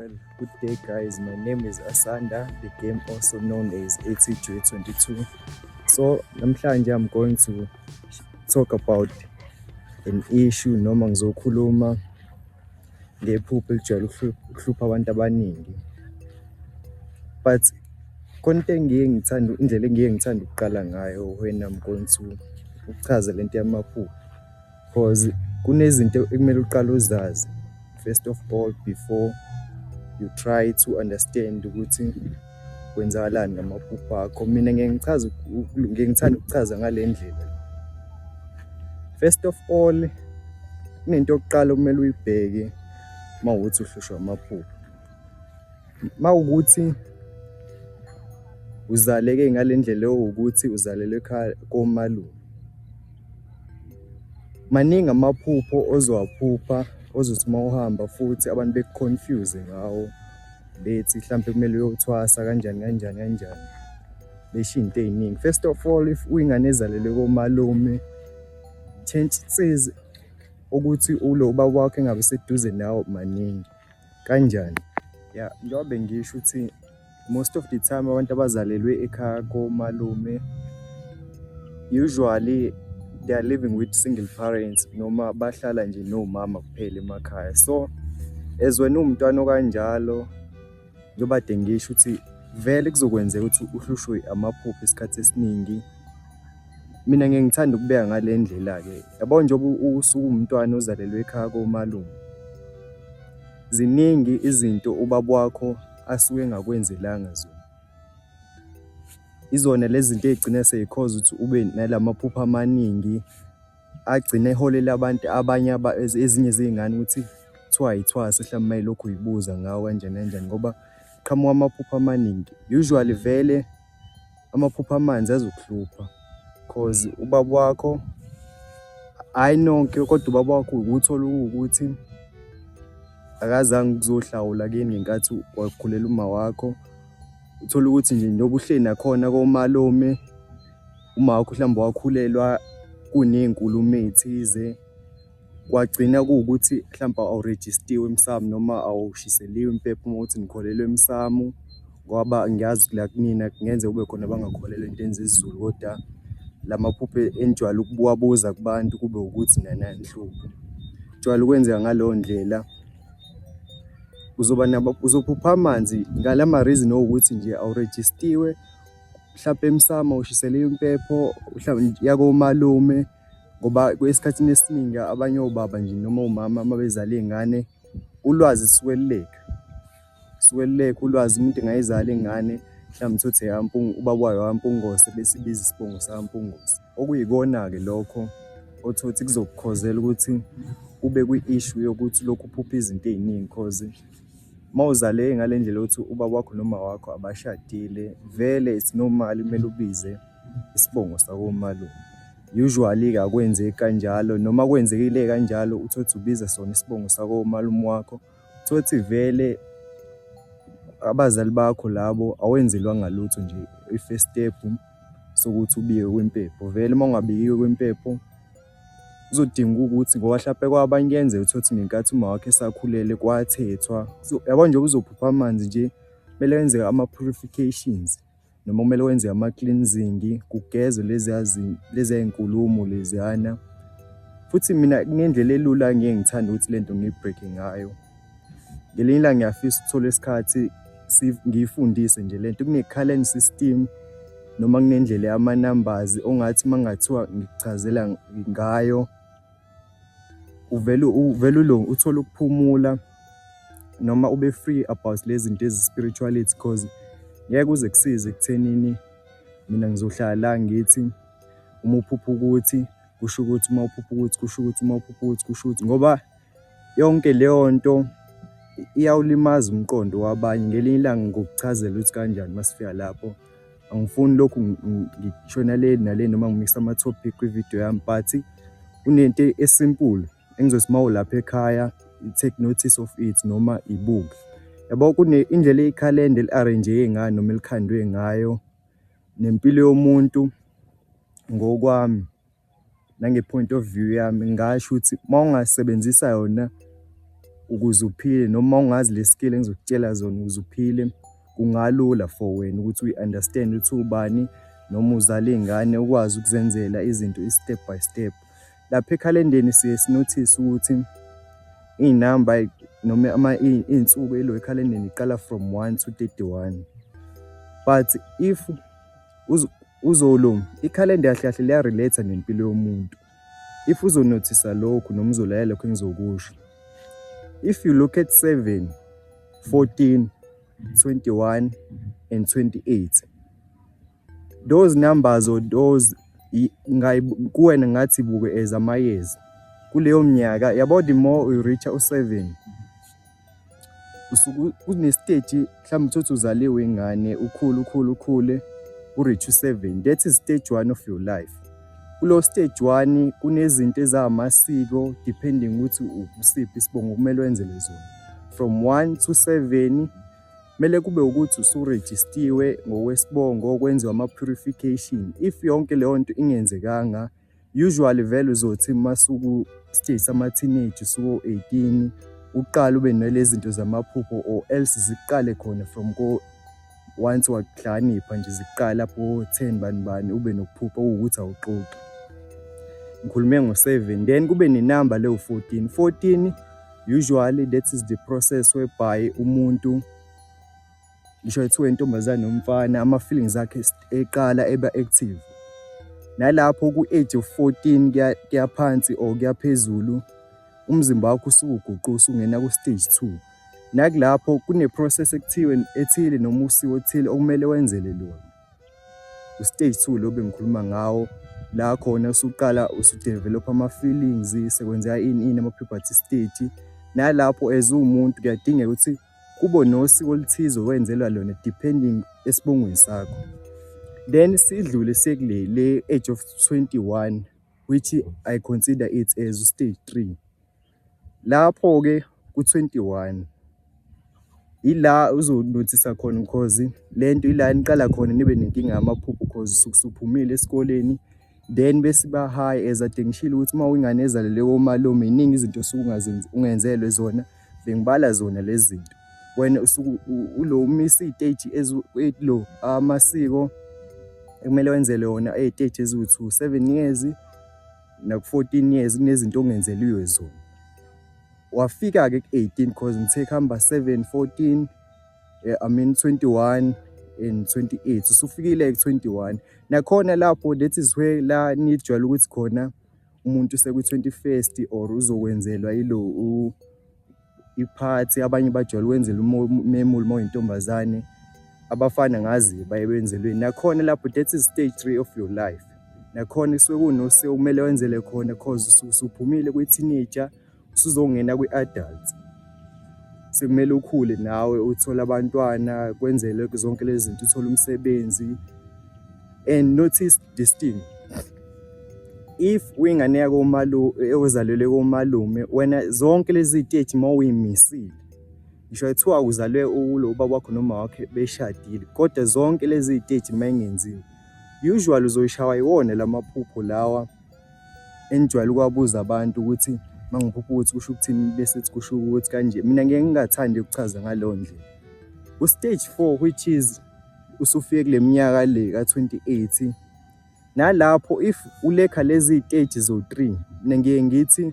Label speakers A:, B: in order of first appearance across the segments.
A: Well, good day guys, my name is Asanda, the game also known as ATJ22. So, namhlanje I'm going to talk about an issue noma ngizokhuluma ngephupho elijwayele ukuhlupha abantu abaningi. But indlela engiye ngithanda ukuqala ngayo when I'm going to ukuchaza lento yamaphupho, because kunezinto ekumele uqale uzazi first of all before you try to understand ukuthi kwenzakalani ngamaphupho akho. Mina ngithanda ukuchaza ngale ndlela. First of all, kunento yokuqala okumele uyibheke mawukuthi uhlushwa amaphupho. Mawukuthi uzaleke ngale ndlela ewukuthi uzalelwe ekhaya komalume, maningi amaphupho ozowaphupha ozothi mawuhamba futhi abantu beku-confuse ngawo, bethi mhlampe kumele uyothwasa kanjani, besho into ey'ningi. First of all, if uyingane ezalelwe komalume, chances ukuthi ubaba wakho engabe seduze nawe maningi. Kanjani? Yeah, njengoba ngisho ukuthi most of the time abantu abazalelwe ekhaya komalume usually they are living with single parents noma bahlala nje nomama kuphela emakhaya. So as wena umntwana okanjalo, njengoba ngisho ukuthi vele kuzokwenzeka ukuthi uhlushwe amaphupho isikhathi esiningi. Mina ngithanda ukubeka ngale ndlela-ke, yabo njengoba usuwumntwana ozalelwe ekhaya komalume, ziningi izinto ubaba wakho asuke engakwenzelanga zona. Izona lezi zinto ey'gcina sey'cause ukuthi ube nalamaphupho amaningi, agcine eholela abantu abanye ezinye zey'ngane ukuthi kuthiwa ayithwase mhlawumbe mayilokhu uyibuza ngawo kanjani, ngoba qhamuka amaphupho amaningi. Usually vele amaphupho amanzi azokuhlupha cause ubaba wakho, hhayi nonke kodwa ubaba wakho ukuthola ukuthi akazange ukuzohlawula kini ngenkathi wakhulela uma wakho. Uthola ukuthi nje njengoba uhleli nakhona komalume, uma wakho mhlawumbe wakhulelwa kuney'nkulumo ey'thize, kwagcina kuwukuthi mhlawumbe awurejistiwe emsamu noma awushiseliwe impepho uma ukuthi nikholelwe emsamu, ngoba ngiyazi la kunina kungenzeka kube khona abangakholelwa ey'ntweni zesiZulu, kodwa lamaphupho enijwayele ukuwabuza kubantu kube ukuthi nani anihluphe. Kujwayele ukwenzeka ngaleyo ndlela. Uzophupha amanzi ngalama-reason owukuthi nje awurejistiwe, mhlawumpe emsamo awushiseliwe impepho mhlawumbe yakomalume, ngoba kwesikhathini esiningi abanye obaba nje noma omama mabezala iy'ngane, ulwazi sukeluleka ulwazi. Umuntu engayizala ingane mhlawumbe uthole ubaba wayo yampungose bese ibiza isibongo sampungose, okuyikona-ke lokho othothi kuzokukhozela ukuthi ube kwi-issue yokuthi lokhu uphupha izinto ey'ningi. Cause mawuzaleke ngale ndlela yokuthi ubaba wakho noma wakho abashadile, vele it's normal kumele ubize isibongo sakomalume. Usually-ke akwenzeki kanjalo, noma kwenzekile kanjalo uthothi ubiza sona isibongo sakomalume wakho, uthothi vele abazali bakho labo awenzelwanga lutho nje. I-first step sokuthi ubike kwempepho, vele uma ungabikiwe kwempepho uzodinga ukuthi ngoba mhlawumpe kwabanye kuyenzeka uthothi ngenkathi uma wakho esakhulele kwathethwa. So yabo nje uzophupha amanzi nje, kumele wenzeke ama-purifications noma kumele wenzeke ama-cleansing, kugezwe leziya y'nkulumo leziyana. Futhi mina kunendlela elula ngiye ngithanda ukuthi lento ngiyibhreke ngayo. Ngelinye ilanga ngiyafisa ukuthola isikhathi ngiyifundise nje lento. Kune-calendar system noma kunendlela yama-numbers ongathi mangathiwa ngikuchazela ngayo, uvele uthole ukuphumula noma ube free about lezi zinto ezi-spirituality, cause ngeke kuze kusize ekuthenini mina ngizohlala la ngithi uma uphupha ukuthi kusho ukuthi, uma uphupha ukuthi kusho ukuthi, uma uphupha ukuthi kusho ukuthi, ngoba yonke leyo nto iyawulimaza umqondo wabanye. Ngelinye ilanga ngokuchazela ukuthi kanjani masifika lapho. Angifuni lokhu ngishona le nale noma ngimikisa ama-topic kwi-video yami, but kunento esimple engizothi mawulapha ekhaya take notice of it noma ibuke. Yabo indlela ikhalenda eli-arrange-ke ngayo noma elikhandwe ngayo nempilo yomuntu, ngokwami nange-point of view yami ngingasho ukuthi uma ungasebenzisa yona ukuze uphile, noma ungazi le skill engizokutshela zona ukuze uphile, kungalula for wena ukuthi uyi-understand ukuthi ubani noma uzala iy'ngane ukwazi ukuzenzela izinto i-step by step. Lapha ekhalendeni siye sinothise ukuthi iy'namba noma iy'nsuku elo ekhalendeni iqala from 1 to 31. But if ikhalenda kahle kahle liya-relate nempilo yomuntu. If uzonothisa lokhu noma uzolalela lokho engizokusho, if you look at 7, 14, 21 and 28, those numbers or those kuwena ngathi buke as ama-years. Kuleyo mnyaka yabo, the more uyi-reacha u-7 kune-stage mhlawumbe uthi uzaliwe ingane ukhule u-reach u-7. That is stage 1 of your life. Kulo stage 1 kunezinto ezamasiko depending ukuthi usiphi isibongo kumele wenzele zona. From 1 to 7 kumele kube ukuthi usurejistiwe ngokwesibongo, kwenziwa ama-purification. If yonke leyo nto ingenzekanga, usually vele uzothi masuku stage sama-teenage usuku 18 uqala ube nalezi zinto zamaphupho, or else ziqale khona from once wakuhlakanipha nje ziqala lapho 10 bani ube nokuphupha ukuthi awuxoxi. Ngikhulume ngo-7, then kube nenamba leyo 14. 14 usually that is the process whereby umuntu ngisho ethiwa intombazane nomfana ama-feelings akhe eqala eba active. Nalapho ku-age of 14 kuyaphansi or kuyaphezulu umzimba wakho usuguquka usungena ku-stage 2. Nakulapho kune-process ethile noma usiko ethile okumele wenzele lona. U-stage 2 lo bengikhuluma ngawo, la khona usuqala usudevelopha ama-feelings, sekwenzeka ini ama-puberty stage. Nalapho as umuntu kuyadingeka ukuthi kube nosiko oluthize wenzelwa lona depending esibongweni sakho. Then sidlule sekule age of 21, which I consider it as stage 3. Lapho-ke ku-21 ila uzonothisa khona because lento ila niqala khona nibe nenkinga yamaphupho because usuphumile esikoleni. Then bese ba-high as ade ngishilo ukuthi uma uyingane ezalelwe komalume iningi izinto ungenzelwe zona, bengibala zona lezi zinto. Wena ulo miss iy'teji lo amasiko ekumele wenzele wona ey'teji eziwu-2, 7 years naku-14 years kunezinto ongenzeliwe zona. Wafika-ke ku-18 because ngithe kuhamba 7, 14, 21 and 28. Usufikile ku-21. Nakhona lapho that is where la nijwayele ukuthi khona umuntu seku-21st or uzokwenzelwa ilo iphathi. Abanye bajwayele ukwenzela umemule uma uyintombazane, abafana ngazi baye benzelweni. Nakhona lapho that is stage 3 of your life. Nakhona kusuke kunosiko kumele wenzele khona because usuphumile kwi-teenager usuzongena kwi-adult. Sekumele ukhule nawe uthole abantwana, kwenzele zonke lezi zinto, uthole umsebenzi. And notice this thing, if uyingane ozalelwe komalume, wena zonke lezi iteji uma uyimisile, ngisho ethiwa uzalwe ulo ubaba wakho noma wakhe beshadile, kodwa zonke lezi iteji uma ingenziwe, usually uzoyishawa yiwona lamaphupho lawa enijwayele ukwabuza abantu ukuthi mangiphupha ukuthi kusho ukuthini, bese kusho ukuthi kanje. Mina ngeke ngingathandi ukuchaza ngaleyo ndlela. U-stage 4 which is usufike kule minyaka le ka-28, nalapho if ulekha lezi stage zo-3, mina ngeke ngithi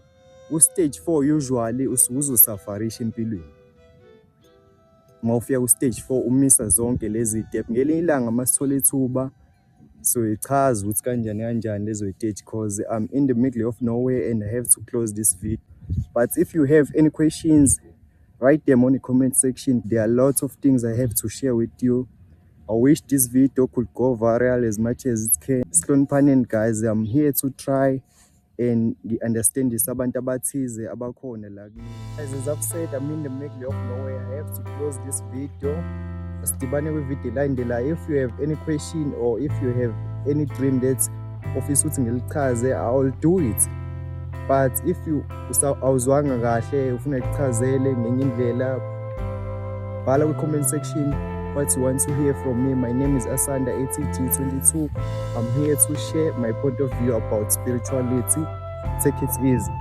A: u-stage 4 usually uzosafarisha empilweni. Uma ufika ku-stage 4 umisa zonke lezi step, ngelinye ilanga masithola ithuba so ichaza ukuthi kanjani lezo stage because I'm in the middle of nowhere and I have to close this video. But if you have any questions, write them on the comment section. There are lots of things I have to share with you. I wish this video could go viral as much as it can. Sihloniphane guys, I'm here to try and understand this abantu abathize abakhona la. As I've said, I'm in the middle of nowhere. I have to close this video. Sidibane kwi-video elandelayo. If you have any question or if you have any dream that ofisa ukuthi ngilichaze, I'll do it. But if awuzwanga kahle ufuna ukuchazele ngenye indlela, bhala kwi-comment section what you want to hear from me. My name is Asanda ATG22. I'm here to share my point of view about spirituality. Take it easy.